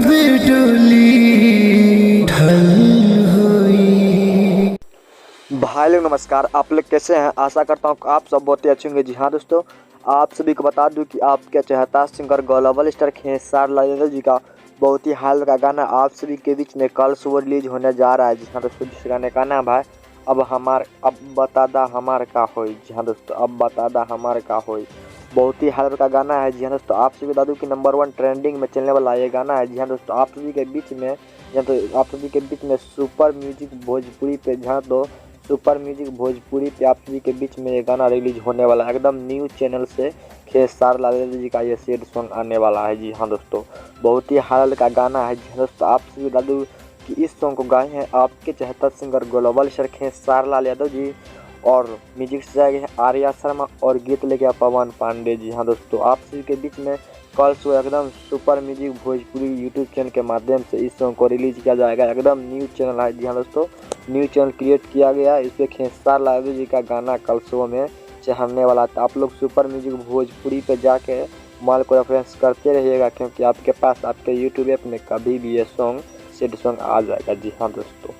कभी डोली ढल हुई। भाई लोग नमस्कार, आप लोग कैसे हैं? आशा करता हूँ आप सब बहुत ही अच्छे होंगे। जी हाँ दोस्तों, आप सभी को बता दूं कि आपके चाहता singer global star Khesari Lal Yadav ji का बहुत ही हाल का गाना आप सभी के बीच में कल सुबह रिलीज होने जा रहा है। जी हाँ दोस्तों, जिस गाने का नाम है अब बता दा हमार का होई। जी हाँ दोस्तों, अब बता दा हमार का होई बहुत ही हाल का गाना है। जी हाँ दोस्तों, आप सभी बता दूं कि नंबर 1 ट्रेंडिंग में चलने वाला ये गाना है। जी हाँ दोस्तों, आप सभी के बीच में सुपर म्यूजिक भोजपुरी पे सुपर म्यूजिक भोजपुरी पे आप सभी के बीच में ये गाना रिलीज होने वाला है। एकदम न्यू चैनल से खेसारी लाल यादव जी का ये सैड सॉन्ग आने वाला है। जी हाँ दोस्तों, बहुत ही हाल का गाना है। जी हाँ दोस्तों, आप सभी बता दूं कि इस सॉन्ग को गाए हैं आपके चाहता singer global star Khesari Lal Yadav ji, और म्यूजिक से गए हैं आर्या शर्मा और गीत लेके पवन पांडे। जी हाँ दोस्तों, आप सभी के बीच में कल सुबह एकदम super music Bhojpuri YouTube channel के माध्यम से इस सॉन्ग को रिलीज किया जाएगा। एकदम न्यू चैनल है। जी हाँ दोस्तों, न्यू चैनल क्रिएट किया गया, इस पर खेसारी लाल यादव जी का गाना कल सुबह में चढ़ने वाला था। आप लोग सुपर म्यूजिक भोजपुरी पे जाके माल को रेफरेंस करते रहिएगा, क्योंकि आपके पास आपके यूट्यूब ऐप में कभी भी ये सॉन्ग सैड सॉन्ग आ जाएगा। जी हाँ दोस्तों।